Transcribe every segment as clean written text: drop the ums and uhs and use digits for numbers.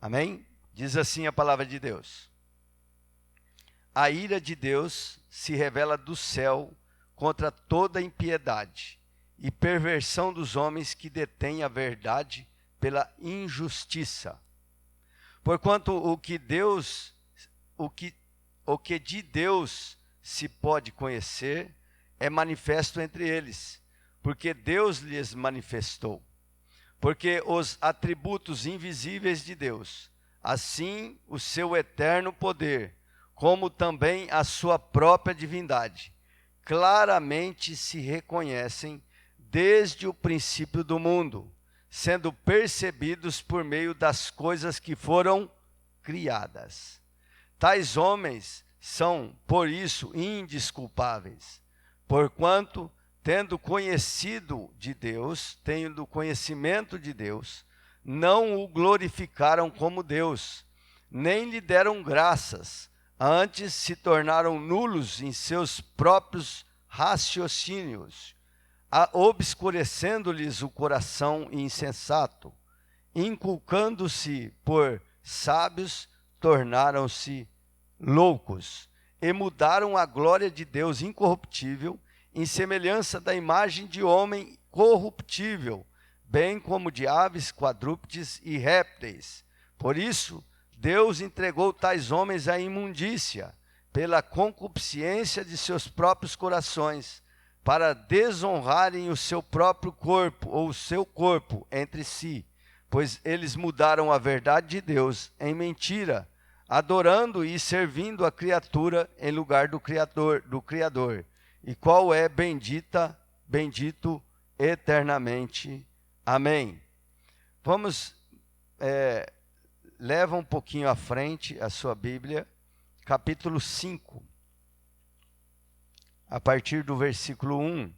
Amém? Diz assim a palavra de Deus: a ira de Deus se revela do céu contra toda impiedade e perversão dos homens que detêm a verdade pela injustiça. Porquanto o que de Deus se pode conhecer é manifesto entre eles, porque Deus lhes manifestou. Porque os atributos invisíveis de Deus, assim o seu eterno poder, como também a sua própria divindade, claramente se reconhecem desde o princípio do mundo, sendo percebidos por meio das coisas que foram criadas. Tais homens são, por isso, indesculpáveis, porquanto, tendo conhecimento de Deus, não o glorificaram como Deus, nem lhe deram graças, antes se tornaram nulos em seus próprios raciocínios, obscurecendo-lhes o coração insensato, inculcando-se por sábios, tornaram-se loucos, e mudaram a glória de Deus incorruptível em semelhança da imagem de homem corruptível, bem como de aves, quadrúpedes e répteis. Por isso, Deus entregou tais homens à imundícia, pela concupiscência de seus próprios corações, para desonrarem o seu próprio corpo, ou o seu corpo, entre si, pois eles mudaram a verdade de Deus em mentira, adorando e servindo a criatura em lugar do Criador, e qual é bendito eternamente. Amém. Vamos, leva um pouquinho à frente a sua Bíblia, capítulo 5, a partir do versículo 1.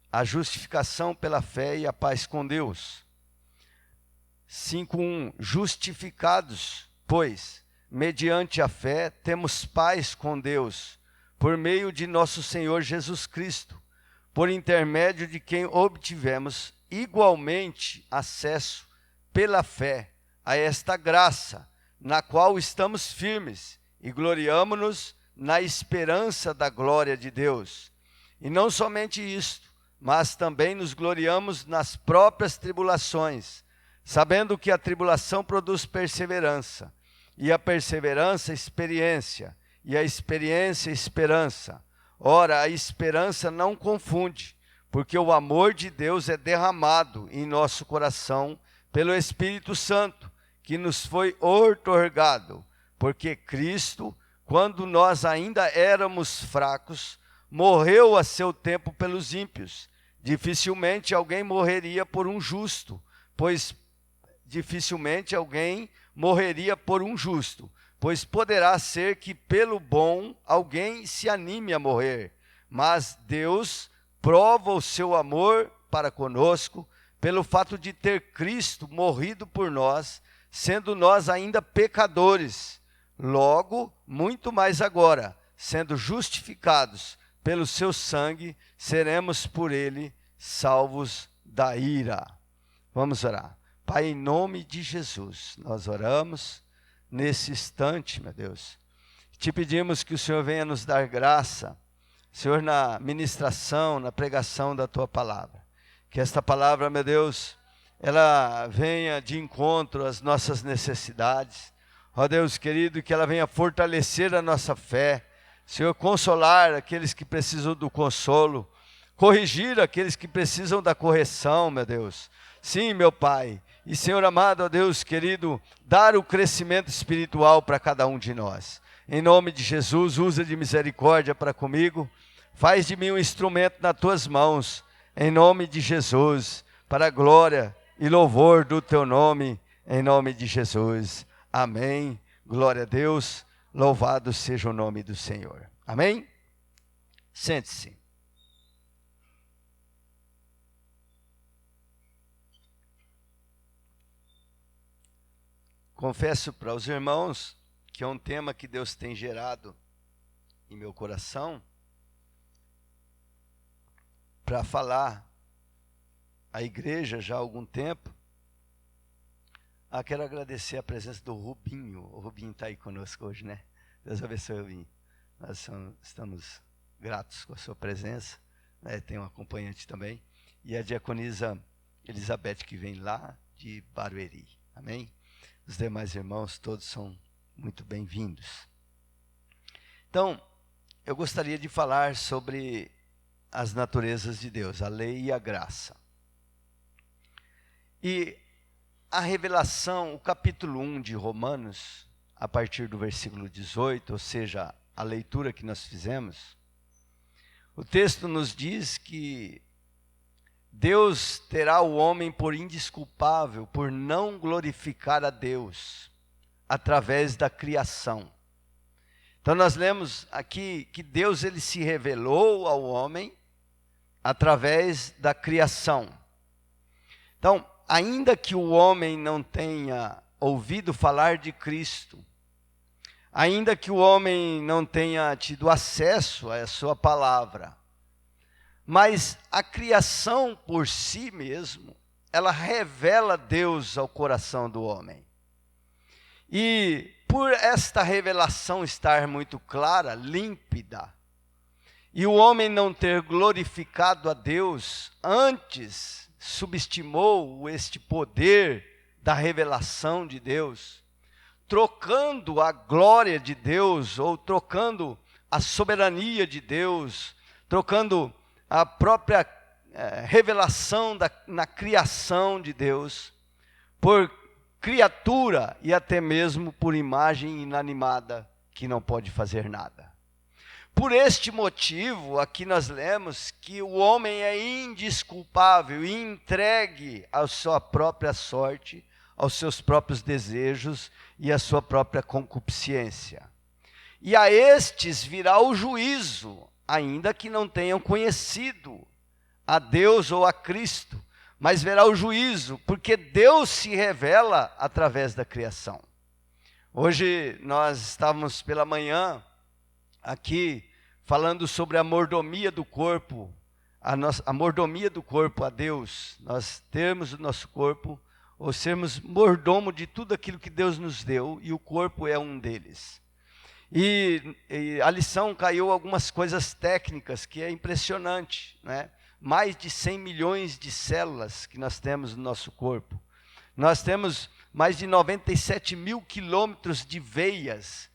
A justificação pela fé e a paz com Deus. 5:1. Justificados, pois, mediante a fé, temos paz com Deus, por meio de nosso Senhor Jesus Cristo, por intermédio de quem obtivemos igualmente acesso pela fé a esta graça, na qual estamos firmes e gloriamo-nos na esperança da glória de Deus. E não somente isto, mas também nos gloriamos nas próprias tribulações, sabendo que a tribulação produz perseverança, e a perseverança, experiência, e a experiência, esperança. Ora, a esperança não confunde, porque o amor de Deus é derramado em nosso coração pelo Espírito Santo, que nos foi outorgado, porque Cristo, quando nós ainda éramos fracos, morreu a seu tempo pelos ímpios. Dificilmente alguém morreria por um justo, pois poderá ser que pelo bom alguém se anime a morrer. Mas Deus prova o seu amor para conosco, pelo fato de ter Cristo morrido por nós, sendo nós ainda pecadores. Logo, muito mais agora, sendo justificados pelo seu sangue, seremos por ele salvos da ira. Vamos orar. Pai, em nome de Jesus, nós oramos nesse instante, meu Deus. Te pedimos que o Senhor venha nos dar graça, Senhor, na ministração, na pregação da Tua palavra. Que esta palavra, meu Deus, ela venha de encontro às nossas necessidades. Ó Deus querido, que ela venha fortalecer a nossa fé. Senhor, consolar aqueles que precisam do consolo. Corrigir aqueles que precisam da correção, meu Deus. Sim, meu Pai. E, Senhor amado, ó Deus querido, dar o crescimento espiritual para cada um de nós. Em nome de Jesus, usa de misericórdia para comigo. Faz de mim um instrumento nas Tuas mãos. Em nome de Jesus, para a glória e louvor do Teu nome. Em nome de Jesus. Amém. Glória a Deus. Louvado seja o nome do Senhor. Amém? Sente-se. Confesso para os irmãos que é um tema que Deus tem gerado em meu coração para falar à igreja já há algum tempo Quero agradecer a presença do Rubinho. O Rubinho está aí conosco hoje, né? Deus abençoe, Rubinho. Nós estamos gratos com a sua presença. Né? Tem um acompanhante também. E a diaconisa Elizabeth, que vem lá de Barueri. Amém? Os demais irmãos, todos são muito bem-vindos. Então, eu gostaria de falar sobre as naturezas de Deus, a lei e a graça. E a revelação, o capítulo 1 de Romanos, a partir do versículo 18, ou seja, a leitura que nós fizemos, o texto nos diz que Deus terá o homem por indesculpável, por não glorificar a Deus, através da criação. Então nós lemos aqui que Deus ele se revelou ao homem através da criação. Então, ainda que o homem não tenha ouvido falar de Cristo, ainda que o homem não tenha tido acesso à sua palavra, mas a criação por si mesmo, ela revela Deus ao coração do homem. E por esta revelação estar muito clara, límpida, e o homem não ter glorificado a Deus, antes subestimou este poder da revelação de Deus, trocando a glória de Deus, ou trocando a soberania de Deus, trocando a própria revelação na criação de Deus, por criatura e até mesmo por imagem inanimada que não pode fazer nada. Por este motivo, aqui nós lemos que o homem é indesculpável e entregue à sua própria sorte, aos seus próprios desejos e à sua própria concupiscência. E a estes virá o juízo, ainda que não tenham conhecido a Deus ou a Cristo, mas verá o juízo, porque Deus se revela através da criação. Hoje nós estávamos pela manhã aqui falando sobre a mordomia do corpo, a mordomia do corpo a Deus, nós termos o nosso corpo, ou sermos mordomo de tudo aquilo que Deus nos deu, e o corpo é um deles. E a lição caiu algumas coisas técnicas, que é impressionante, né? Mais de 100 milhões de células que nós temos no nosso corpo. Nós temos mais de 97 mil quilômetros de veias.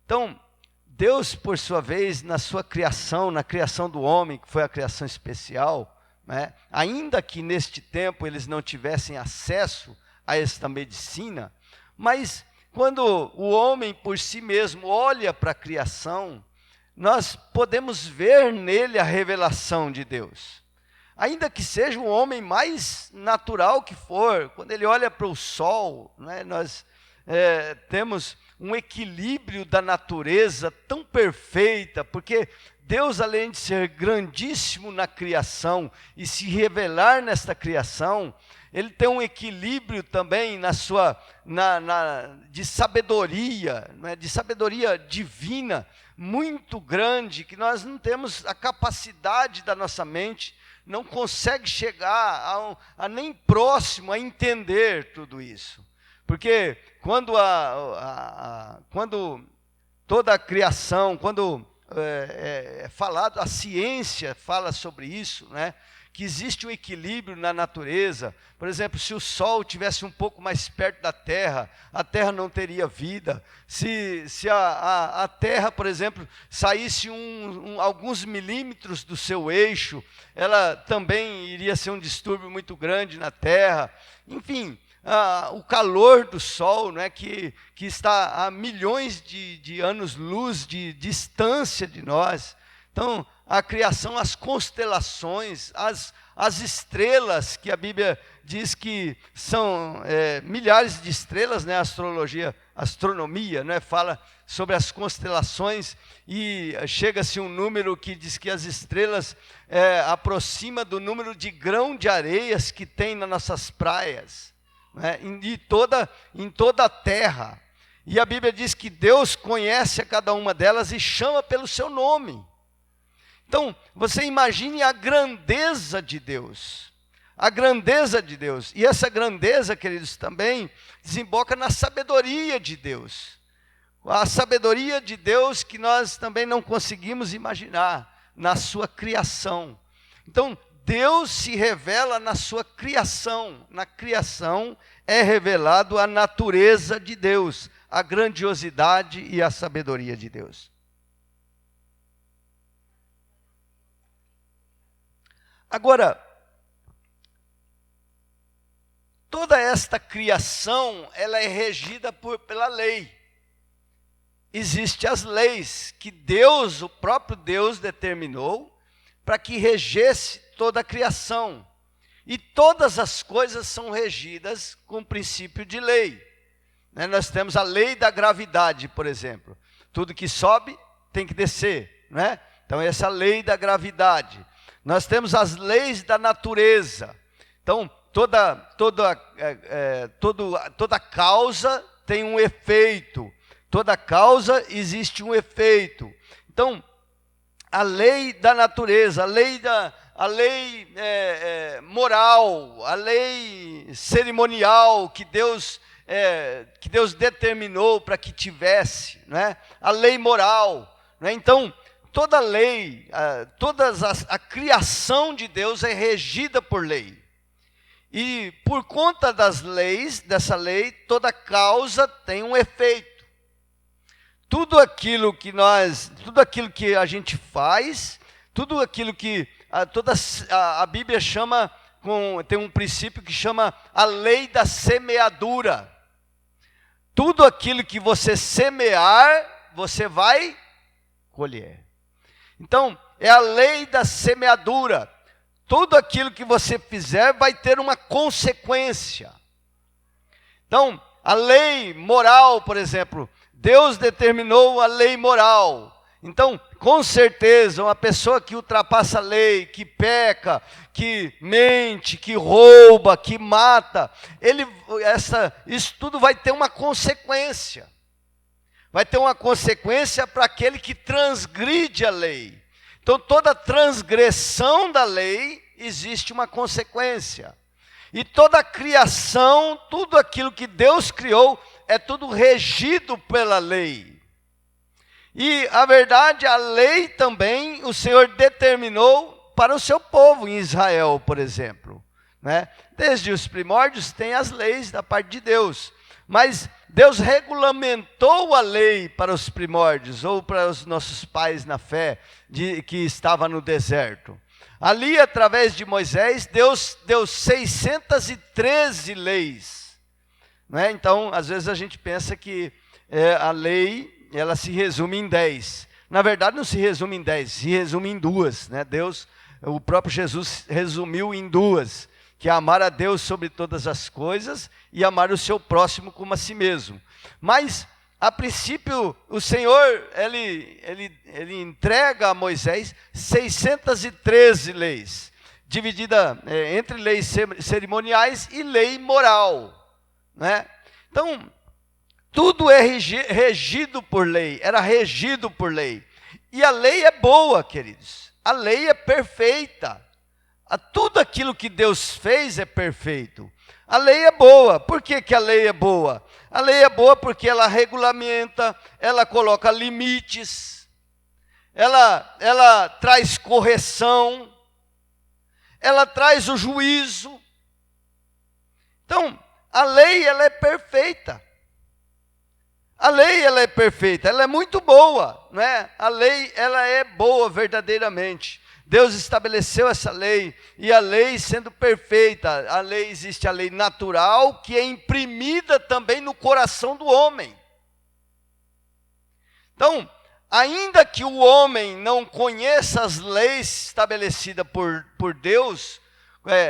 Então, Deus, por sua vez, na sua criação, na criação do homem, que foi a criação especial, né? Ainda que neste tempo eles não tivessem acesso a esta medicina, mas quando o homem por si mesmo olha para a criação, nós podemos ver nele a revelação de Deus. Ainda que seja o homem mais natural que for, quando ele olha para o sol, né, nós temos um equilíbrio da natureza tão perfeita, porque Deus, além de ser grandíssimo na criação e se revelar nesta criação, Ele tem um equilíbrio também de sabedoria, né, de sabedoria divina, muito grande, que nós não temos a capacidade da nossa mente, não consegue chegar a nem próximo a entender tudo isso. Porque quando toda a criação, quando falado, a ciência fala sobre isso, né? Que existe um equilíbrio na natureza. Por exemplo, se o Sol estivesse um pouco mais perto da Terra, a Terra não teria vida. Se a Terra, por exemplo, saísse alguns milímetros do seu eixo, ela também iria ser um distúrbio muito grande na Terra. Enfim, o calor do Sol, né, que está a milhões de anos-luz de distância de nós. Então, a criação, as constelações, as estrelas, que a Bíblia diz que são milhares de estrelas, né? Astronomia, né? Fala sobre as constelações, e chega-se um número que diz que as estrelas aproxima do número de grão de areias que tem nas nossas praias, né? Em toda a terra. E a Bíblia diz que Deus conhece a cada uma delas e chama pelo seu nome. Então, você imagine a grandeza de Deus, a grandeza de Deus. E essa grandeza, queridos, também desemboca na sabedoria de Deus. A sabedoria de Deus que nós também não conseguimos imaginar na sua criação. Então, Deus se revela na sua criação. Na criação é revelado a natureza de Deus, a grandiosidade e a sabedoria de Deus. Agora, toda esta criação, ela é regida pela lei. Existem as leis que Deus, o próprio Deus, determinou para que regesse toda a criação. E todas as coisas são regidas com o princípio de lei. Nós temos a lei da gravidade, por exemplo. Tudo que sobe tem que descer, né? Então essa é a lei da gravidade. Nós temos as leis da natureza. Então toda causa tem um efeito. Toda causa existe um efeito. Então a lei da natureza, a lei moral, a lei cerimonial que Deus determinou para que tivesse, né? A lei moral, né? Então toda lei, a criação de Deus é regida por lei. E por conta das leis, dessa lei, toda causa tem um efeito. Tudo aquilo que a gente faz, tudo aquilo que a Bíblia chama, tem um princípio que chama a lei da semeadura. Tudo aquilo que você semear, você vai colher. Então, é a lei da semeadura. Tudo aquilo que você fizer vai ter uma consequência. Então, a lei moral, por exemplo, Deus determinou a lei moral. Então, com certeza, uma pessoa que ultrapassa a lei, que peca, que mente, que rouba, que mata, isso tudo vai ter uma consequência. Vai ter uma consequência para aquele que transgride a lei. Então, toda transgressão da lei, existe uma consequência. E toda a criação, tudo aquilo que Deus criou, é tudo regido pela lei. E a verdade, a lei também, o Senhor determinou para o seu povo em Israel, por exemplo, né? Desde os primórdios tem as leis da parte de Deus. Mas Deus regulamentou a lei para os primórdios, ou para os nossos pais na fé, que estava no deserto. Ali, através de Moisés, Deus deu 613 leis. Né? Então, às vezes a gente pensa que a lei, ela se resume em 10. Na verdade, não se resume em 10, se resume em 2. Né? O próprio Jesus resumiu em 2. Que é amar a Deus sobre todas as coisas e amar o seu próximo como a si mesmo. Mas, a princípio, o Senhor, ele entrega a Moisés 613 leis, dividida entre leis cerimoniais e lei moral. Né? Então, tudo é regido por lei, era regido por lei. E a lei é boa, queridos, a lei é perfeita. Tudo aquilo que Deus fez é perfeito. A lei é boa. Por que a lei é boa? A lei é boa porque ela regulamenta, ela coloca limites, ela traz correção, ela traz o juízo. Então, a lei ela é perfeita. A lei ela é perfeita, ela é muito boa, né? A lei ela é boa verdadeiramente. Deus estabeleceu essa lei, e a lei sendo perfeita, existe a lei natural, que é imprimida também no coração do homem. Então, ainda que o homem não conheça as leis estabelecidas por Deus,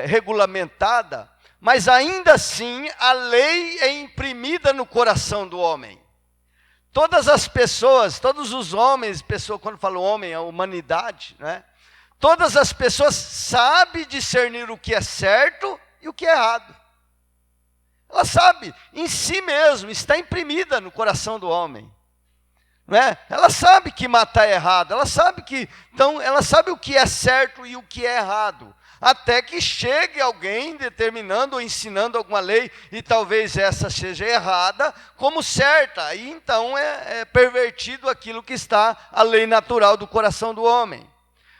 regulamentada, mas ainda assim a lei é imprimida no coração do homem. Todas as pessoas, todos os homens, quando falo homem, a humanidade, né? Todas as pessoas sabem discernir o que é certo e o que é errado. Ela sabe, em si mesmo, está imprimida no coração do homem. Né? Ela sabe que matar é errado, ela sabe o que é certo e o que é errado. até que chegue alguém determinando ou ensinando alguma lei, e talvez essa seja errada, como certa. Aí então é pervertido aquilo que está a lei natural do coração do homem.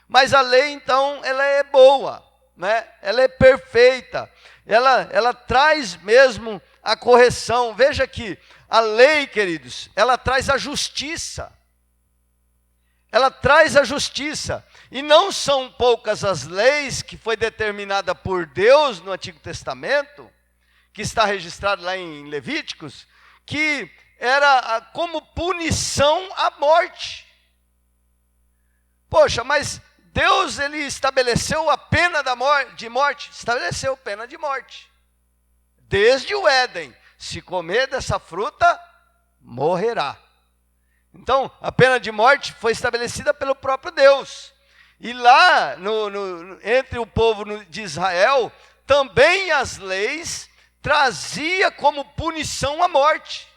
Mas a lei então, ela é boa, né? Ela é perfeita, ela traz mesmo a correção. Veja que a lei, queridos, ela traz a justiça. Ela traz a justiça, e não são poucas as leis que foi determinada por Deus no Antigo Testamento, que está registrado lá em Levíticos, que era como punição à morte. Poxa, mas Deus, ele estabeleceu a pena de morte, estabeleceu pena de morte. Desde o Éden, se comer dessa fruta, morrerá. Então, a pena de morte foi estabelecida pelo próprio Deus. E lá, entre o povo de Israel, também as leis trazia como punição a morte.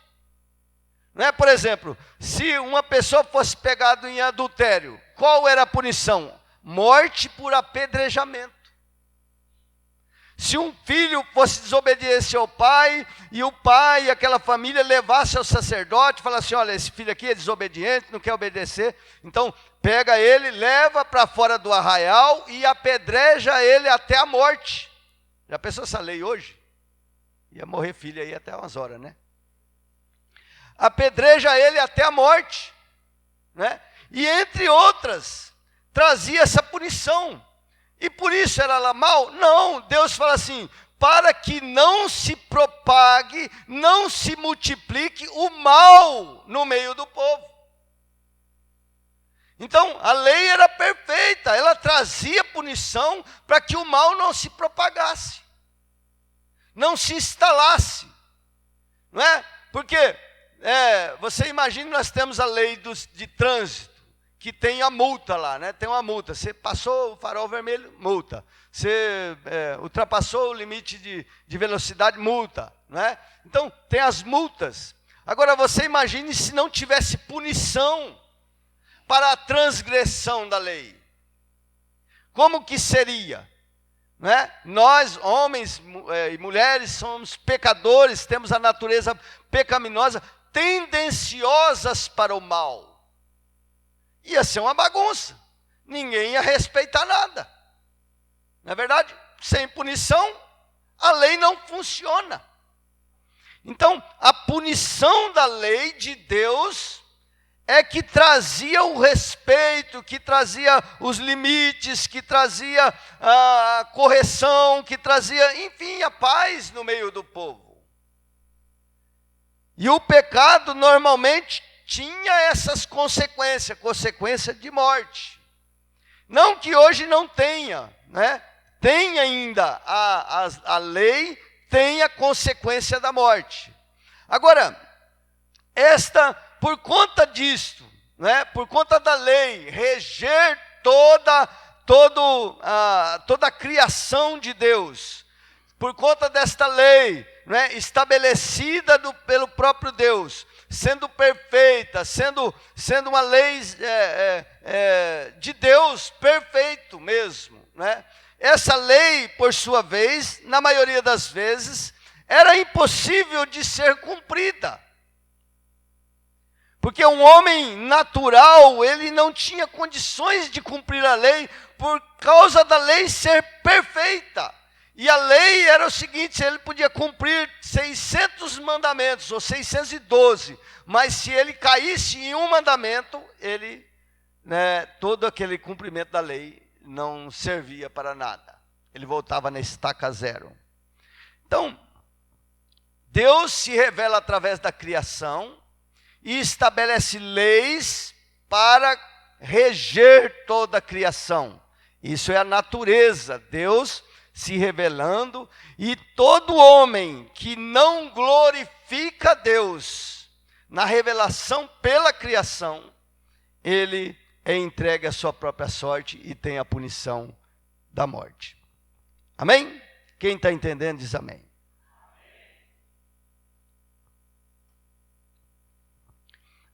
Não é? Por exemplo, se uma pessoa fosse pegada em adultério, qual era a punição? Morte por apedrejamento. Se um filho fosse desobediente ao pai, e o pai e aquela família levasse ao sacerdote, e falasse, olha, esse filho aqui é desobediente, não quer obedecer, então pega ele, leva para fora do arraial e apedreja ele até a morte. Já pensou essa lei hoje? Ia morrer filho aí até umas horas, né? Apedreja ele até a morte, né? E entre outras, trazia essa punição. E por isso era lá mal? Não, Deus fala assim, para que não se propague, não se multiplique o mal no meio do povo. Então, a lei era perfeita, ela trazia punição para que o mal não se propagasse, não se instalasse, não é? Porque, você imagina, nós temos a lei de trânsito, que tem a multa lá, né? Tem uma multa. Você passou o farol vermelho, multa. Você ultrapassou o limite de velocidade, multa, né? Então, tem as multas. Agora, você imagine se não tivesse punição para a transgressão da lei. Como que seria? Né? Nós, homens e mulheres, somos pecadores, temos a natureza pecaminosa, tendenciosas para o mal. Ia ser uma bagunça, ninguém ia respeitar nada. Não é verdade? Sem punição, a lei não funciona. Então, a punição da lei de Deus é que trazia o respeito, que trazia os limites, que trazia a correção, que trazia, enfim, a paz no meio do povo. E o pecado normalmente tinha essas consequências, consequência de morte. Não que hoje não tenha, né? Tem ainda, a lei tem a consequência da morte. Agora, por conta disto, né? Por conta da lei, reger toda a criação de Deus, por conta desta lei, né? Estabelecida pelo próprio Deus, sendo perfeita, sendo uma lei de Deus, perfeito mesmo, né? Essa lei, por sua vez, na maioria das vezes, era impossível de ser cumprida. Porque um homem natural, ele não tinha condições de cumprir a lei, por causa da lei ser perfeita. E a lei era o seguinte, ele podia cumprir 600 mandamentos, ou 612, mas se ele caísse em um mandamento, todo aquele cumprimento da lei não servia para nada. Ele voltava na estaca zero. Então, Deus se revela através da criação e estabelece leis para reger toda a criação. Isso é a natureza, Deus se revelando, e todo homem que não glorifica Deus na revelação pela criação, ele é entregue à sua própria sorte e tem a punição da morte. Amém? Quem está entendendo diz amém.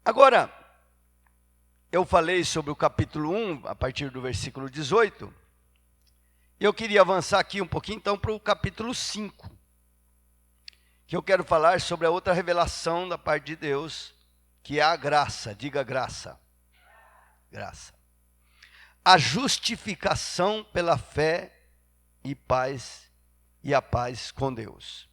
Agora, eu falei sobre o capítulo 1, a partir do versículo 18, Eu queria avançar aqui um pouquinho, então, para o capítulo 5, que eu quero falar sobre a outra revelação da parte de Deus, que é a graça. Diga graça. Graça. A justificação pela fé e a paz com Deus.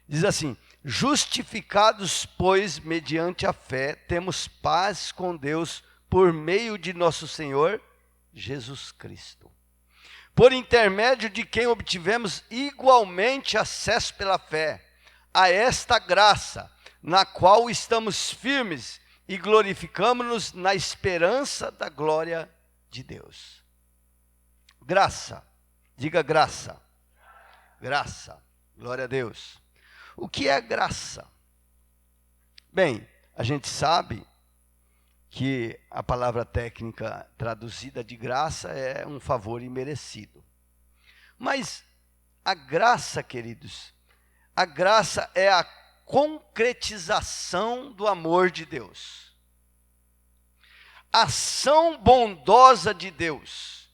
Diz assim: justificados, pois, mediante a fé, temos paz com Deus por meio de nosso Senhor Jesus Cristo, por intermédio de quem obtivemos igualmente acesso pela fé a esta graça, na qual estamos firmes e glorificamos-nos na esperança da glória de Deus. Graça. Diga graça. Graça. Glória a Deus. O que é graça? Bem, a gente sabe que a palavra técnica traduzida de graça é um favor imerecido. Mas a graça, queridos, a graça é a concretização do amor de Deus. A ação bondosa de Deus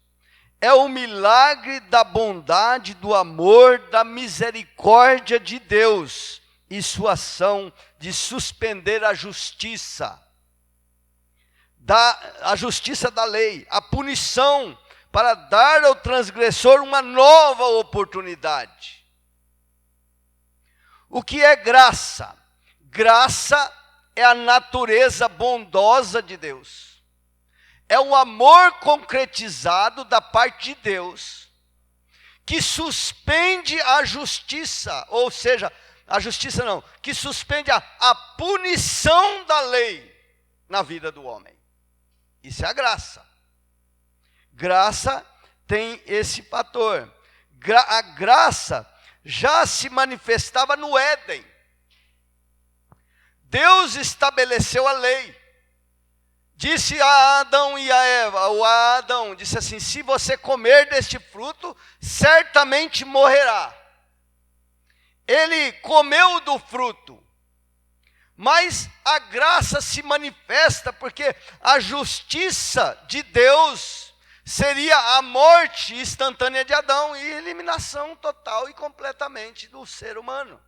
é o milagre da bondade, do amor, da misericórdia de Deus e sua ação de suspender a justiça. A justiça da lei, a punição, para dar ao transgressor uma nova oportunidade. O que é graça? Graça é a natureza bondosa de Deus. É o amor concretizado da parte de Deus, que suspende a justiça, ou seja, a justiça não, que suspende a punição da lei na vida do homem. Isso é a graça. Graça tem esse fator. A graça já se manifestava no Éden. Deus estabeleceu a lei. Disse a Adão e a Eva, ou a Adão, disse assim: se você comer deste fruto, certamente morrerá. Ele comeu do fruto. Mas a graça se manifesta porque a justiça de Deus seria a morte instantânea de Adão e eliminação total e completamente do ser humano.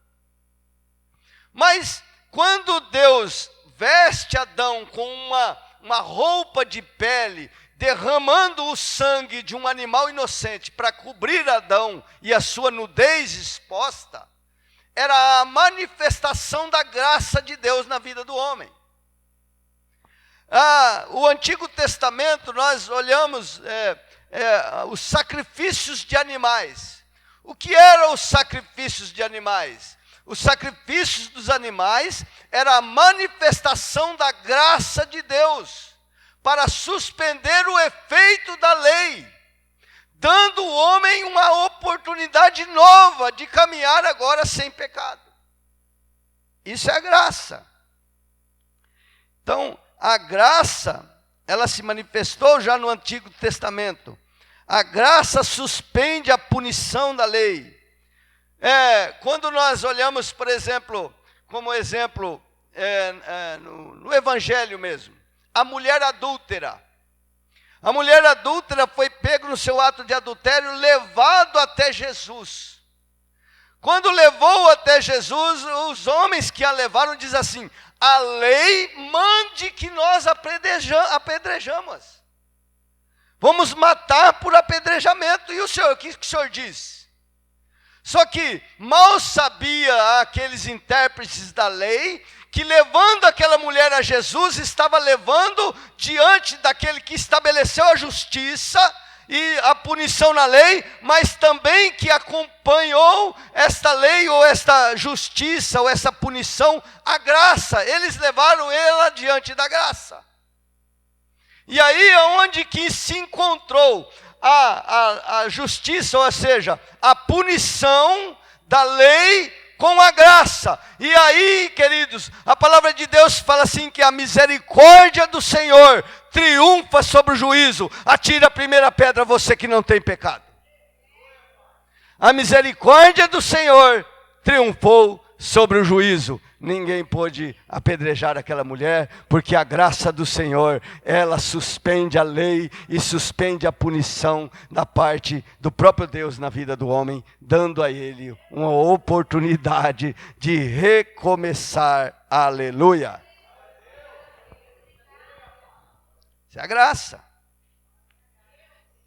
Mas quando Deus veste Adão com uma roupa de pele, derramando o sangue de um animal inocente para cobrir Adão e a sua nudez exposta, era a manifestação da graça de Deus na vida do homem. O Antigo Testamento, nós olhamos os sacrifícios de animais. O que eram os sacrifícios de animais? Os sacrifícios dos animais era a manifestação da graça de Deus para suspender o efeito da lei, dando ao homem uma oportunidade nova de caminhar agora sem pecado. Isso é a graça. Então, a graça, ela se manifestou já no Antigo Testamento. A graça suspende a punição da lei. Quando nós olhamos, por exemplo, como exemplo, no Evangelho mesmo, a mulher adúltera. A mulher adúltera foi pega no seu ato de adultério, levado até Jesus. Quando levou até Jesus, os homens que a levaram dizem assim: a lei mande que nós apedrejamos. Vamos matar por apedrejamento. E o senhor, o que o senhor diz? Só que mal sabia aqueles intérpretes da lei que levando aquela mulher a Jesus, estava levando diante daquele que estabeleceu a justiça e a punição na lei, mas também que acompanhou esta lei ou esta justiça ou essa punição, a graça. Eles levaram ela diante da graça. E aí é onde que se encontrou a justiça, ou seja, a punição da lei com a graça. E aí, queridos, a palavra de Deus fala assim que a misericórdia do Senhor triunfa sobre o juízo. Atira a primeira pedra, você que não tem pecado. A misericórdia do Senhor triunfou sobre o juízo, ninguém pôde apedrejar aquela mulher, porque a graça do Senhor, ela suspende a lei e suspende a punição da parte do próprio Deus na vida do homem, dando a ele uma oportunidade de recomeçar. Aleluia! Isso é a graça.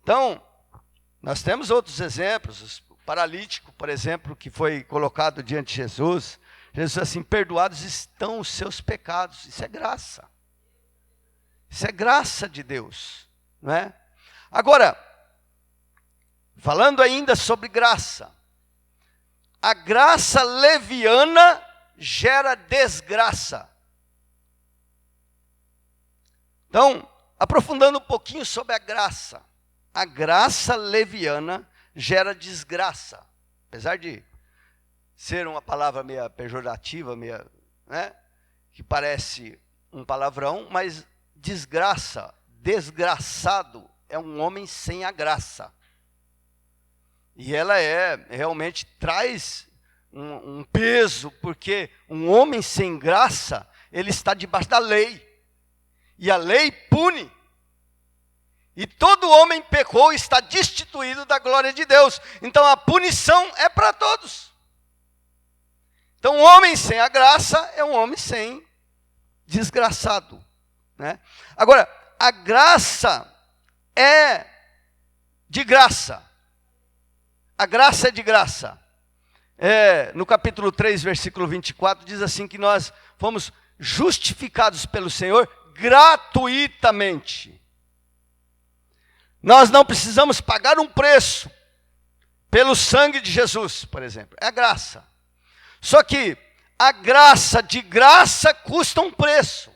Então, nós temos outros exemplos. O paralítico, por exemplo, que foi colocado diante de Jesus. Jesus assim, perdoados estão os seus pecados. Isso é graça. Isso é graça de Deus, não é? Agora, falando ainda sobre graça. A graça leviana gera desgraça. Então, aprofundando um pouquinho sobre a graça leviana gera desgraça. Apesar de ser uma palavra meio pejorativa, meio, né, que parece um palavrão, mas desgraça, desgraçado, é um homem sem a graça. E ela realmente traz um peso, porque um homem sem graça, ele está debaixo da lei. E a lei pune. E todo homem pecou e está destituído da glória de Deus. Então a punição é para todos. Então um homem sem a graça é um homem sem desgraçado, né? Agora, a graça é de graça. A graça é de graça. No capítulo 3, versículo 24, diz assim que nós fomos justificados pelo Senhor gratuitamente. Nós não precisamos pagar um preço pelo sangue de Jesus, por exemplo. É a graça. Só que a graça de graça custa um preço.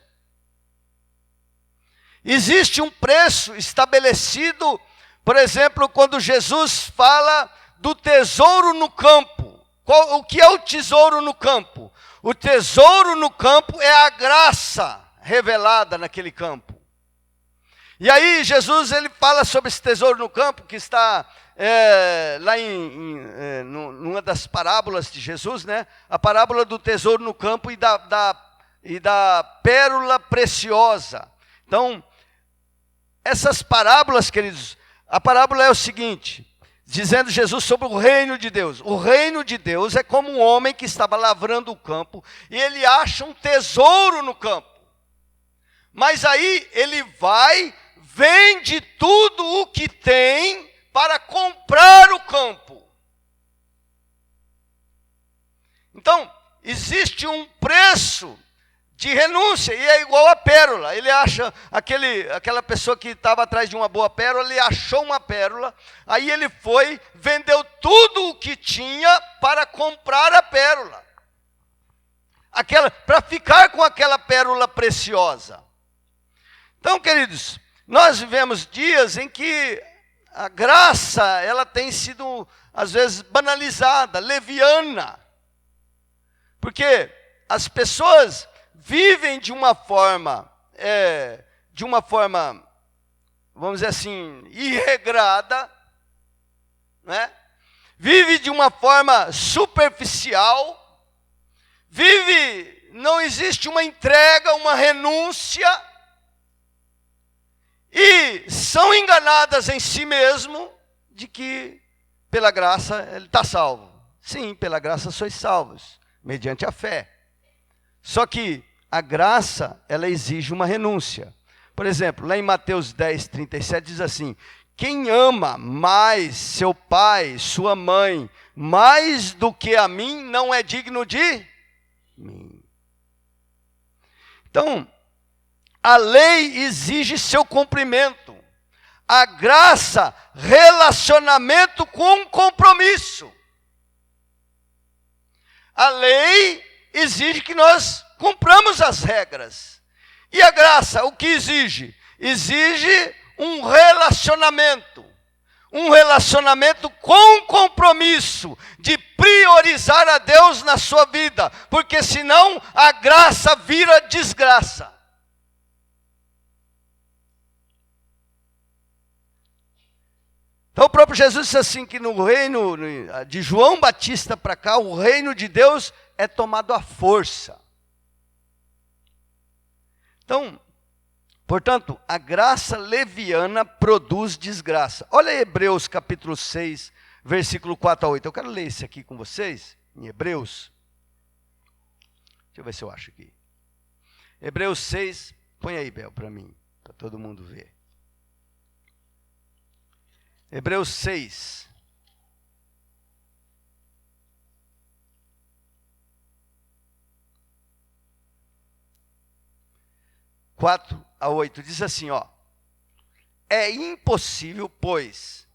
Existe um preço estabelecido, por exemplo, quando Jesus fala do tesouro no campo. O que é o tesouro no campo? O tesouro no campo é a graça revelada naquele campo. E aí Jesus ele fala sobre esse tesouro no campo, que está lá numa das parábolas de Jesus, né? A parábola do tesouro no campo e da pérola preciosa. Então, essas parábolas, queridos, a parábola é o seguinte, dizendo Jesus sobre o reino de Deus. O reino de Deus é como um homem que estava lavrando o campo e ele acha um tesouro no campo. Mas aí ele vende tudo o que tem para comprar o campo. Então, existe um preço de renúncia, e é igual a pérola. Ele acha, aquela pessoa que estava atrás de uma boa pérola, ele achou uma pérola, aí ele foi, vendeu tudo o que tinha para comprar a pérola. Para ficar com aquela pérola preciosa. Então, queridos, nós vivemos dias em que a graça, ela tem sido, às vezes, banalizada, leviana. Porque as pessoas vivem de uma forma, vamos dizer assim, irregrada, né? Vive de uma forma superficial, não existe uma entrega, uma renúncia, e são enganadas em si mesmo de que pela graça ele está salvo. Sim, pela graça sois salvos, mediante a fé. Só que a graça, ela exige uma renúncia. Por exemplo, lá em Mateus 10, 37 diz assim: quem ama mais seu pai, sua mãe, mais do que a mim, não é digno de mim. Então, a lei exige seu cumprimento. A graça, relacionamento com compromisso. A lei exige que nós cumpramos as regras. E a graça, o que exige? Exige um relacionamento. Um relacionamento com compromisso de priorizar a Deus na sua vida. Porque senão a graça vira desgraça. Então o próprio Jesus disse assim, que no reino de João Batista para cá, o reino de Deus é tomado à força. Então, portanto, a graça leviana produz desgraça. Olha Hebreus capítulo 6, versículo 4 a 8. Eu quero ler isso aqui com vocês, em Hebreus. Deixa eu ver se eu acho aqui. Hebreus 6, põe aí, Bel, para mim, para todo mundo ver. Hebreus 6. (4 a 8) diz assim, ó: é impossível, pois,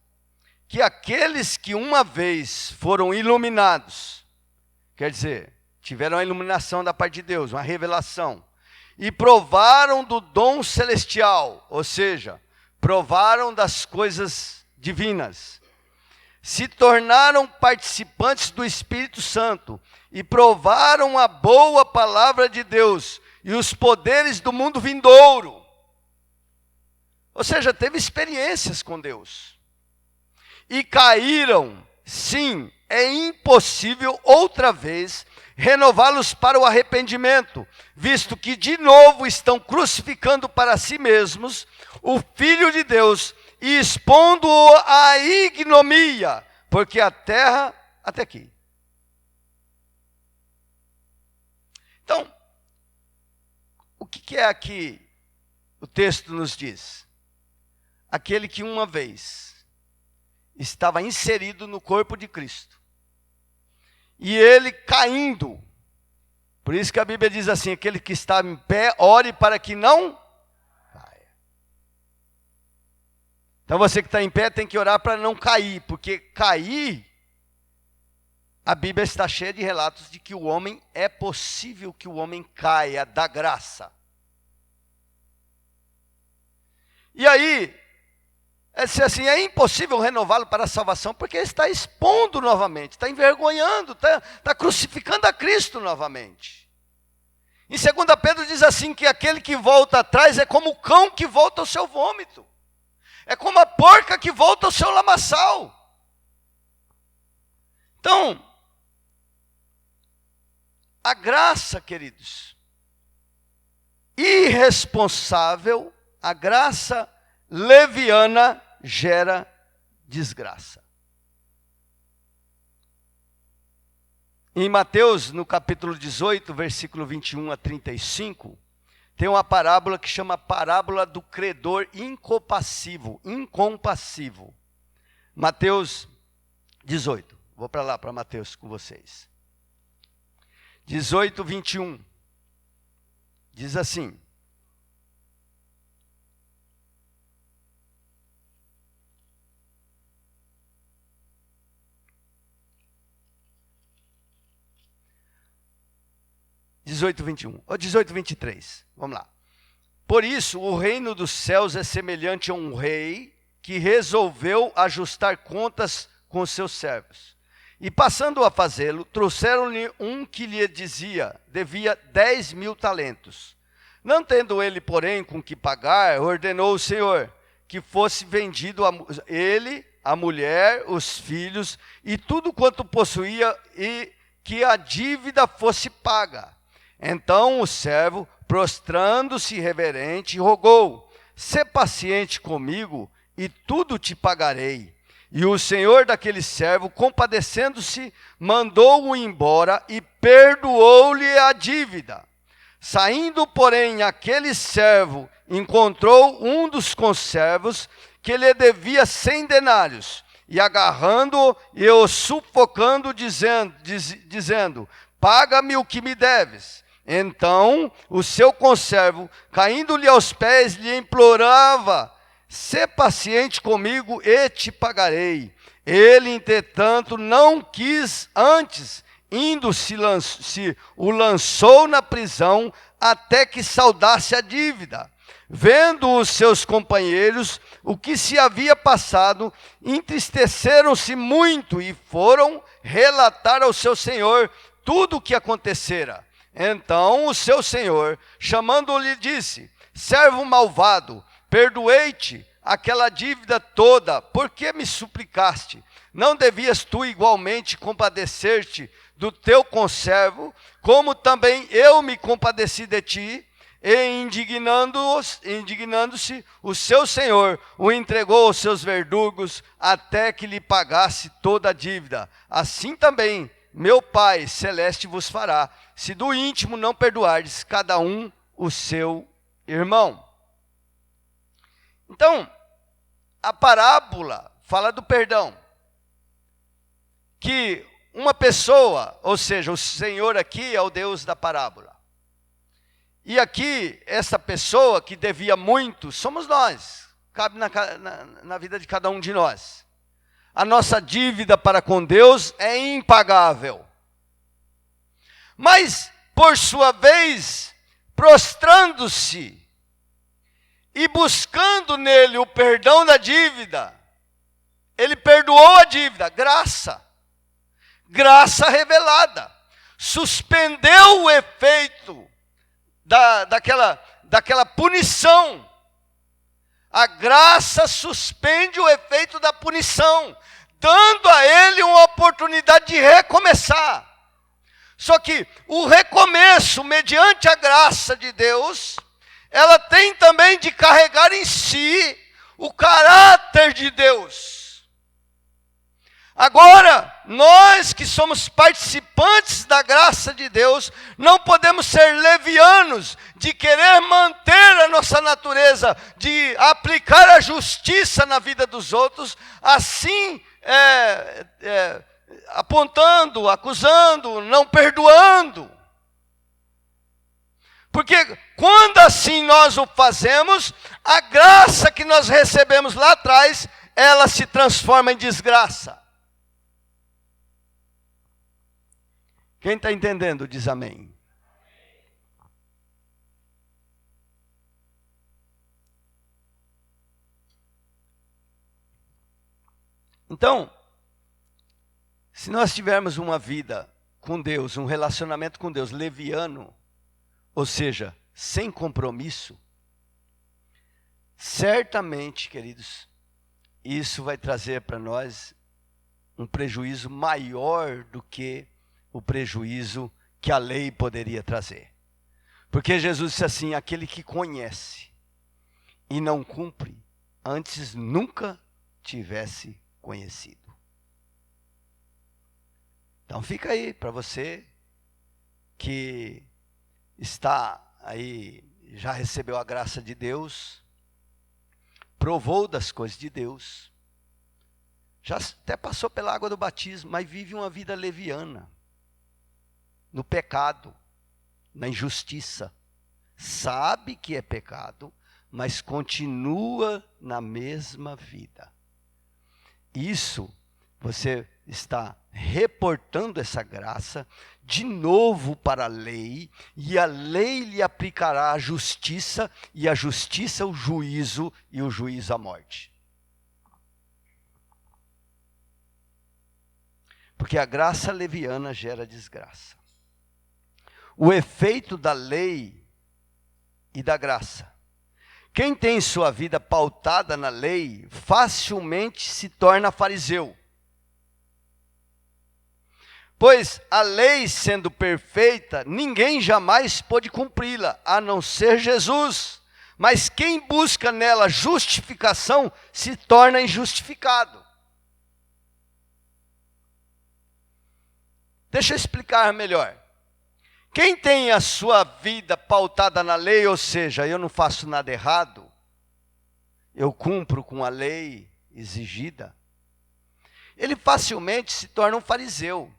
que aqueles que uma vez foram iluminados, quer dizer, tiveram a iluminação da parte de Deus, uma revelação, e provaram do dom celestial, ou seja, provaram das coisas divinas, se tornaram participantes do Espírito Santo e provaram a boa palavra de Deus e os poderes do mundo vindouro. Ou seja, teve experiências com Deus. E caíram, sim, é impossível outra vez renová-los para o arrependimento, visto que de novo estão crucificando para si mesmos o Filho de Deus e expondo-o à ignomia, porque a terra, até aqui. Então, o que é aqui o texto nos diz? Aquele que uma vez estava inserido no corpo de Cristo, e ele caindo, por isso que a Bíblia diz assim, aquele que está em pé, ore para que não caia. Então você que está em pé tem que orar para não cair, porque cair, a Bíblia está cheia de relatos de que o homem, é possível que o homem caia da graça. E aí, é impossível renová-lo para a salvação, porque ele está expondo novamente, está envergonhando, está crucificando a Cristo novamente. Em 2 Pedro diz assim, que aquele que volta atrás é como o cão que volta ao seu vômito, é como a porca que volta ao seu lamaçal. Então, a graça, queridos, irresponsável, a graça leviana gera desgraça. Em Mateus, no capítulo 18, versículo 21 a 35, tem uma parábola que chama parábola do credor incompassivo. Mateus 18. Vou para lá, para Mateus com vocês. 18, 21. Diz assim: ou 18, 23, vamos lá. Por isso, o reino dos céus é semelhante a um rei que resolveu ajustar contas com seus servos. E passando a fazê-lo, trouxeram-lhe um que lhe devia 10.000 talentos. Não tendo ele, porém, com que pagar, ordenou o Senhor que fosse vendido ele, a mulher, os filhos e tudo quanto possuía, e que a dívida fosse paga. Então o servo, prostrando-se reverente, rogou: sê paciente comigo e tudo te pagarei. E o senhor daquele servo, compadecendo-se, mandou-o embora e perdoou-lhe a dívida. Saindo, porém, aquele servo encontrou um dos conservos que lhe devia 100 denários, e agarrando-o e o sufocando, dizendo: paga-me o que me deves. Então o seu conservo, caindo-lhe aos pés, lhe implorava: sê paciente comigo e te pagarei. Ele, entretanto, não quis, antes, indo se o lançou na prisão até que saldasse a dívida. Vendo os seus companheiros o que se havia passado, entristeceram-se muito e foram relatar ao seu senhor tudo o que acontecera. Então o seu senhor, chamando-lhe, disse: servo malvado, perdoei-te aquela dívida toda, por que me suplicaste? Não devias tu igualmente compadecer-te do teu conservo, como também eu me compadeci de ti? E indignando-se, o seu senhor o entregou aos seus verdugos, até que lhe pagasse toda a dívida. Assim também meu Pai celeste vos fará, se do íntimo não perdoardes cada um o seu irmão. Então, a parábola fala do perdão. Que uma pessoa, ou seja, o Senhor aqui é o Deus da parábola. E aqui, essa pessoa que devia muito, somos nós. Cabe na vida de cada um de nós. A nossa dívida para com Deus é impagável. Mas, por sua vez, prostrando-se e buscando nele o perdão da dívida, ele perdoou a dívida, graça revelada, suspendeu o efeito daquela punição. A graça suspende o efeito da punição, dando a ele uma oportunidade de recomeçar. Só que o recomeço, mediante a graça de Deus, ela tem também de carregar em si o caráter de Deus. Agora, nós que somos participantes da graça de Deus, não podemos ser levianos de querer manter a nossa natureza, de aplicar a justiça na vida dos outros, assim apontando, acusando, não perdoando. Porque quando assim nós o fazemos, a graça que nós recebemos lá atrás, ela se transforma em desgraça. Quem está entendendo, diz amém. Então, se nós tivermos uma vida com Deus, um relacionamento com Deus leviano, ou seja, sem compromisso, certamente, queridos, isso vai trazer para nós um prejuízo maior do que o prejuízo que a lei poderia trazer. Porque Jesus disse assim: aquele que conhece e não cumpre, antes nunca tivesse conhecido. Então fica aí para você que está aí, já recebeu a graça de Deus, provou das coisas de Deus, já até passou pela água do batismo, mas vive uma vida leviana, no pecado, na injustiça, sabe que é pecado, mas continua na mesma vida. Isso, você está reportando essa graça de novo para a lei, e a lei lhe aplicará a justiça, e a justiça o juízo, e o juízo a morte. Porque a graça leviana gera desgraça. O efeito da lei e da graça. Quem tem sua vida pautada na lei, facilmente se torna fariseu. Pois a lei sendo perfeita, ninguém jamais pôde cumpri-la, a não ser Jesus. Mas quem busca nela justificação, se torna injustificado. Deixa eu explicar melhor. Quem tem a sua vida pautada na lei, ou seja, eu não faço nada errado, eu cumpro com a lei exigida, ele facilmente se torna um fariseu.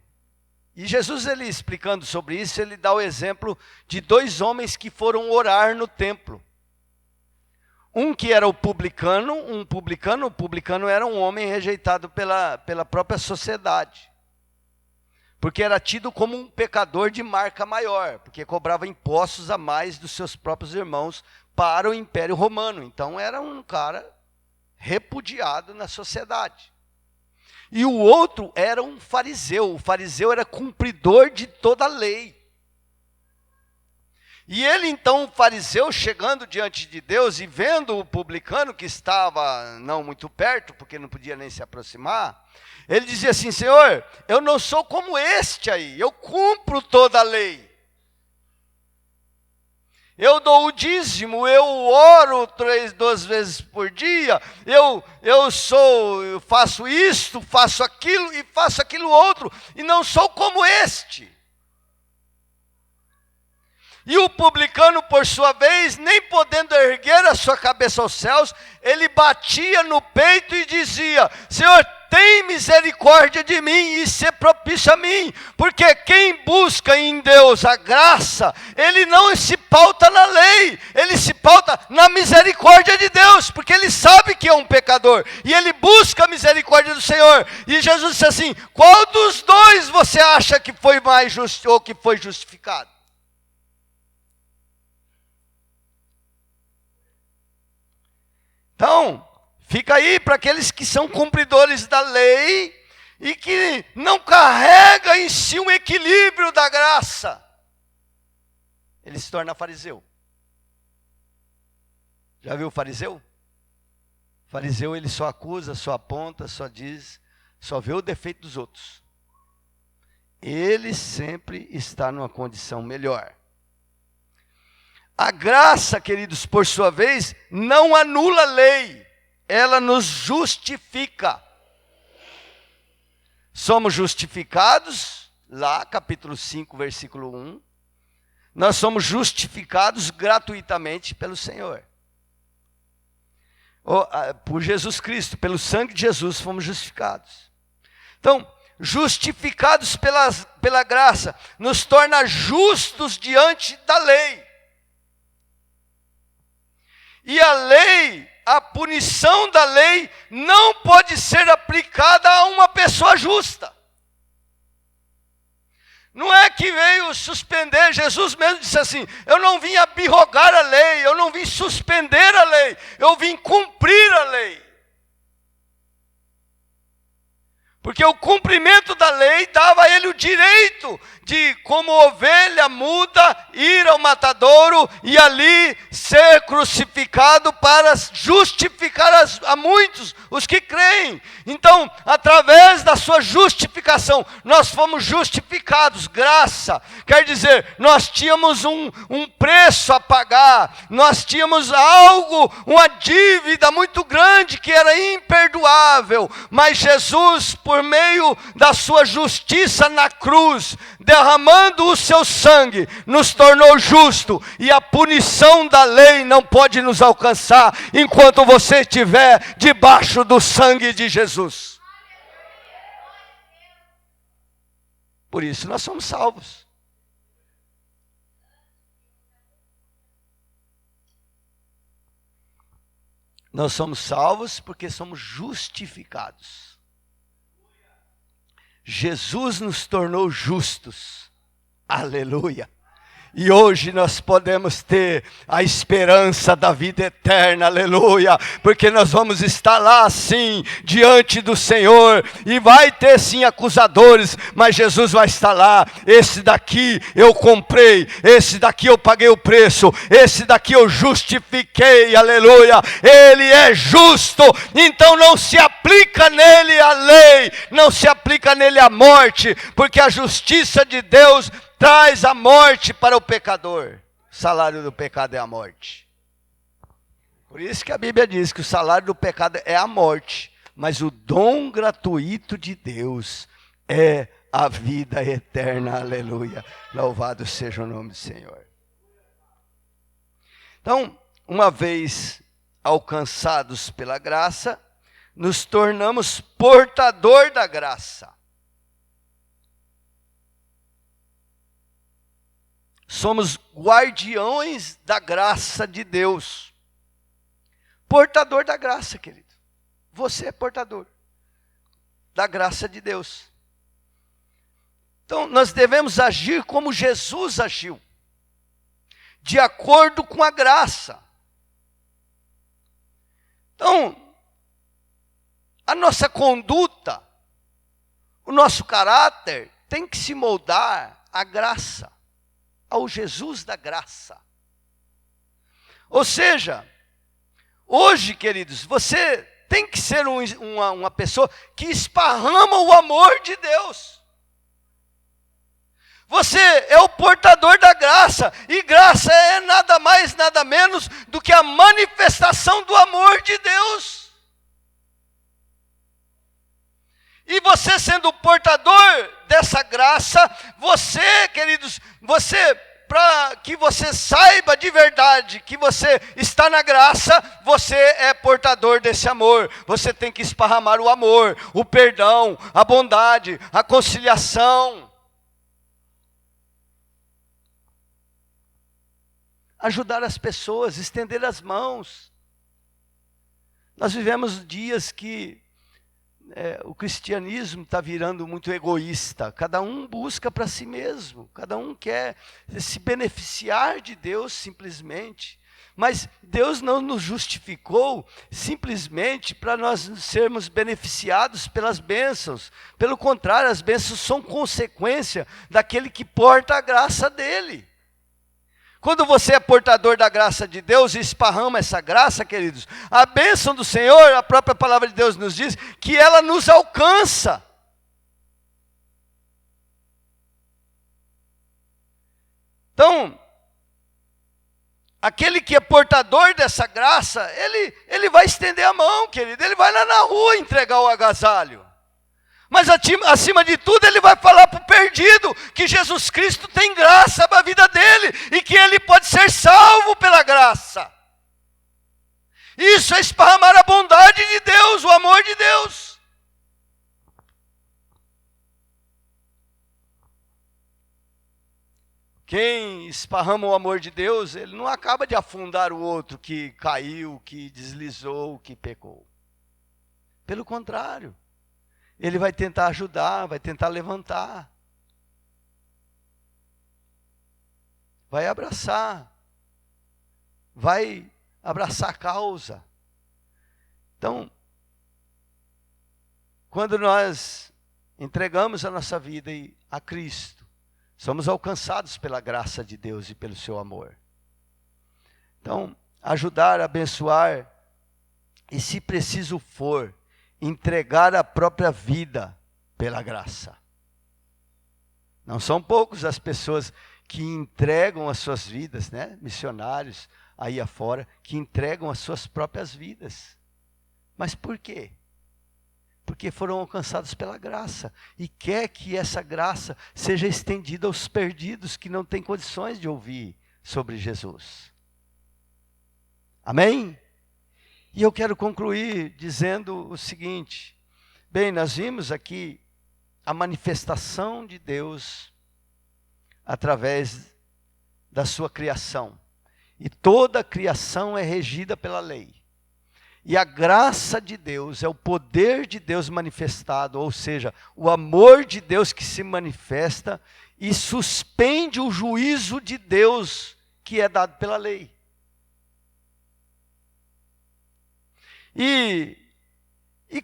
E Jesus, ele explicando sobre isso, ele dá o exemplo de dois homens que foram orar no templo. Um que era o publicano, o publicano era um homem rejeitado pela própria sociedade. Porque era tido como um pecador de marca maior, porque cobrava impostos a mais dos seus próprios irmãos para o Império Romano. Então era um cara repudiado na sociedade. E o outro era um fariseu. O fariseu era cumpridor de toda a lei. E ele então, o fariseu, chegando diante de Deus e vendo o publicano que estava não muito perto, porque não podia nem se aproximar, ele dizia assim: Senhor, eu não sou como este aí, eu cumpro toda a lei. Eu dou o dízimo, eu oro 2 vezes por dia, eu faço isto, faço aquilo e faço aquilo outro, e não sou como este. E o publicano, por sua vez, nem podendo erguer a sua cabeça aos céus, ele batia no peito e dizia: Senhor, tem misericórdia de mim e se propício a mim, porque quem busca em Deus a graça, ele não se pauta na lei, ele se pauta na misericórdia de Deus, porque ele sabe que é um pecador, e ele busca a misericórdia do Senhor. E Jesus disse assim: qual dos dois você acha que foi mais justo, ou que foi justificado? Então, fica aí para aqueles que são cumpridores da lei e que não carrega em si um equilíbrio da graça. Ele se torna fariseu. Já viu o fariseu? O fariseu, ele só acusa, só aponta, só diz, só vê o defeito dos outros. Ele sempre está numa condição melhor. A graça, queridos, por sua vez, não anula a lei, ela nos justifica. Somos justificados, lá capítulo 5, versículo 1, nós somos justificados gratuitamente pelo Senhor. Por Jesus Cristo, pelo sangue de Jesus fomos justificados. Então, justificados pela graça, nos torna justos diante da lei. E a lei, a punição da lei, não pode ser aplicada a uma pessoa justa. Não é que veio suspender, Jesus mesmo disse assim: eu não vim abrogar a lei, eu não vim suspender a lei, eu vim cumprir a lei. Porque o cumprimento da lei dava a ele o direito de, como ovelha muda, ir ao matadouro e ali ser crucificado para justificar a muitos, os que creem. Então, através da sua justificação, nós fomos justificados, graça. Quer dizer, nós tínhamos um preço a pagar, nós tínhamos algo, uma dívida muito grande que era imperdoável, mas Jesus, por meio da sua justiça na cruz, derramando o seu sangue, nos tornou justo, e a punição da lei não pode nos alcançar enquanto você estiver debaixo do sangue de Jesus. Por isso nós somos salvos. Nós somos salvos porque somos justificados. Jesus nos tornou justos. Aleluia. E hoje nós podemos ter a esperança da vida eterna, aleluia, porque nós vamos estar lá sim, diante do Senhor, e vai ter sim acusadores, mas Jesus vai estar lá: esse daqui eu comprei, esse daqui eu paguei o preço, esse daqui eu justifiquei, aleluia, ele é justo, então não se aplica nele a lei, não se aplica nele a morte, porque a justiça de Deus traz a morte para o pecador. O salário do pecado é a morte. Por isso que a Bíblia diz que o salário do pecado é a morte, mas o dom gratuito de Deus é a vida eterna. Aleluia. Louvado seja o nome do Senhor. Então, uma vez alcançados pela graça, nos tornamos portador da graça. Somos guardiões da graça de Deus. Portador da graça, querido. Você é portador da graça de Deus. Então, nós devemos agir como Jesus agiu, de acordo com a graça. Então, a nossa conduta, o nosso caráter tem que se moldar à graça. ao Jesus da graça. Ou seja, hoje, queridos, você tem que ser uma pessoa que esparrama o amor de Deus. Você é o portador da graça, e graça é nada mais, nada menos do que a manifestação do amor de Deus. E você sendo o portador dessa graça, você, queridos, para que você saiba de verdade que você está na graça, você é portador desse amor. Você tem que esparramar o amor, o perdão, a bondade, a conciliação. Ajudar as pessoas, estender as mãos. Nós vivemos dias que o cristianismo está virando muito egoísta. Cada um busca para si mesmo. Cada um quer se beneficiar de Deus simplesmente. Mas Deus não nos justificou simplesmente para nós sermos beneficiados pelas bênçãos. Pelo contrário, as bênçãos são consequência daquele que porta a graça dele. Quando você é portador da graça de Deus e esparrama essa graça, queridos, a bênção do Senhor, a própria palavra de Deus nos diz que ela nos alcança. Então, aquele que é portador dessa graça, ele vai estender a mão, querido, ele vai lá na rua entregar o agasalho. Mas acima de tudo ele vai falar para o perdido que Jesus Cristo tem graça para a vida dele e que ele pode ser salvo pela graça. Isso é esparramar a bondade de Deus, o amor de Deus. Quem esparrama o amor de Deus, ele não acaba de afundar o outro que caiu, que deslizou, que pecou. Pelo contrário. Ele vai tentar ajudar, vai tentar levantar. Vai abraçar. Vai abraçar a causa. Então, quando nós entregamos a nossa vida a Cristo, somos alcançados pela graça de Deus e pelo seu amor. Então, ajudar, abençoar, e se preciso for, entregar a própria vida pela graça. Não são poucos as pessoas que entregam as suas vidas, né? Missionários aí afora, que entregam as suas próprias vidas. Mas por quê? Porque foram alcançados pela graça. E quer que essa graça seja estendida aos perdidos que não têm condições de ouvir sobre Jesus. Amém? E eu quero concluir dizendo o seguinte. Bem, nós vimos aqui a manifestação de Deus através da sua criação. E toda a criação é regida pela lei. E a graça de Deus é o poder de Deus manifestado, ou seja, o amor de Deus que se manifesta e suspende o juízo de Deus que é dado pela lei. E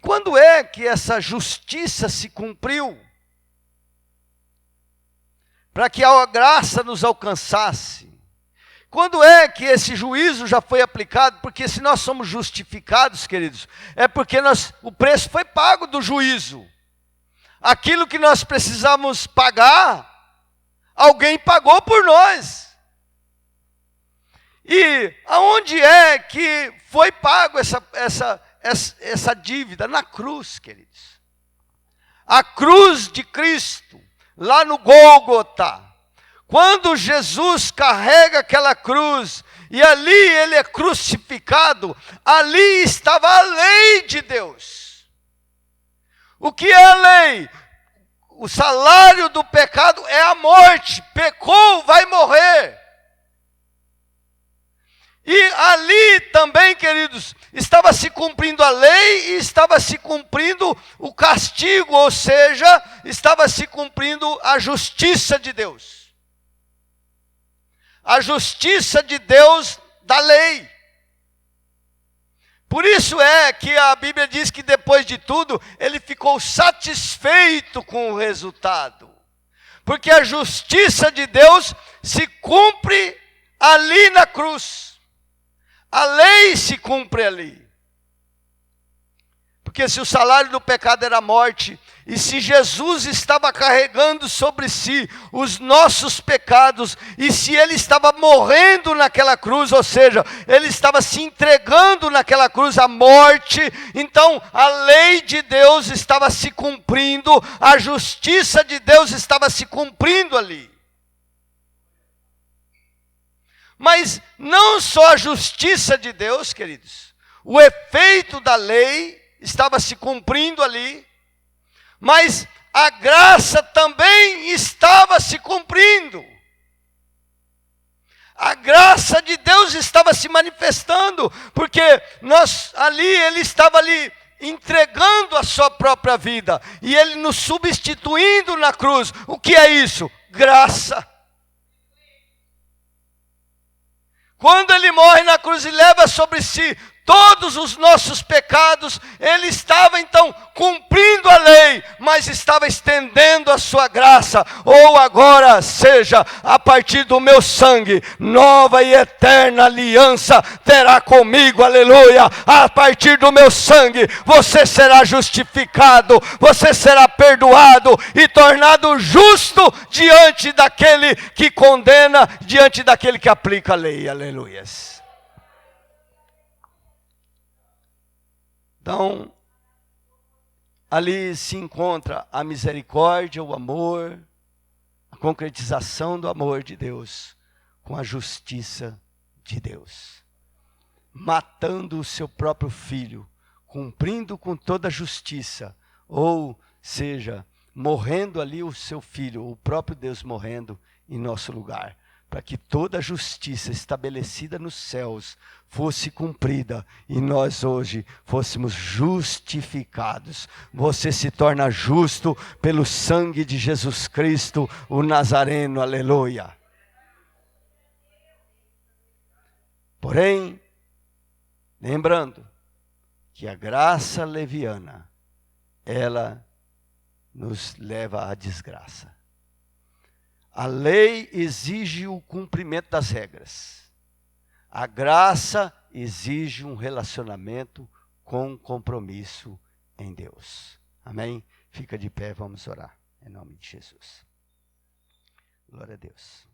quando é que essa justiça se cumpriu? Para que a graça nos alcançasse. Quando é que esse juízo já foi aplicado? Porque se nós somos justificados, queridos, é porque o preço foi pago do juízo. Aquilo que nós precisamos pagar, alguém pagou por nós. E aonde é que foi pago essa dívida? Na cruz, queridos. A cruz de Cristo, lá no Gólgota. Quando Jesus carrega aquela cruz, e ali ele é crucificado, ali estava a lei de Deus. O que é a lei? O salário do pecado é a morte. Pecou, vai morrer. E ali também, queridos, estava se cumprindo a lei e estava se cumprindo o castigo, ou seja, estava se cumprindo a justiça de Deus. A justiça de Deus da lei. Por isso é que a Bíblia diz que depois de tudo, ele ficou satisfeito com o resultado. Porque a justiça de Deus se cumpre ali na cruz. A lei se cumpre ali. Porque se o salário do pecado era a morte, e se Jesus estava carregando sobre si os nossos pecados, e se ele estava morrendo naquela cruz, ou seja, ele estava se entregando naquela cruz à morte, então a lei de Deus estava se cumprindo, a justiça de Deus estava se cumprindo ali. Mas não só a justiça de Deus, queridos, o efeito da lei estava se cumprindo ali, mas a graça também estava se cumprindo. A graça de Deus estava se manifestando, porque ele estava ali entregando a sua própria vida, e ele nos substituindo na cruz. O que é isso? Graça. Quando ele morre na cruz e leva sobre si todos os nossos pecados, ele estava então cumprindo a lei, mas estava estendendo a sua graça. Ou agora seja, a partir do meu sangue, nova e eterna aliança terá comigo, aleluia. A partir do meu sangue, você será justificado, você será perdoado e tornado justo diante daquele que condena, diante daquele que aplica a lei, aleluias. Então, ali se encontra a misericórdia, o amor, a concretização do amor de Deus com a justiça de Deus. Matando o seu próprio filho, cumprindo com toda a justiça, ou seja, morrendo ali o seu filho, o próprio Deus morrendo em nosso lugar, para que toda a justiça estabelecida nos céus fosse cumprida e nós hoje fôssemos justificados. Você se torna justo pelo sangue de Jesus Cristo, o Nazareno, aleluia. Porém, lembrando que a graça leviana, ela nos leva à desgraça. A lei exige o cumprimento das regras. A graça exige um relacionamento com compromisso em Deus. Amém? Fica de pé, vamos orar. Em nome de Jesus. Glória a Deus.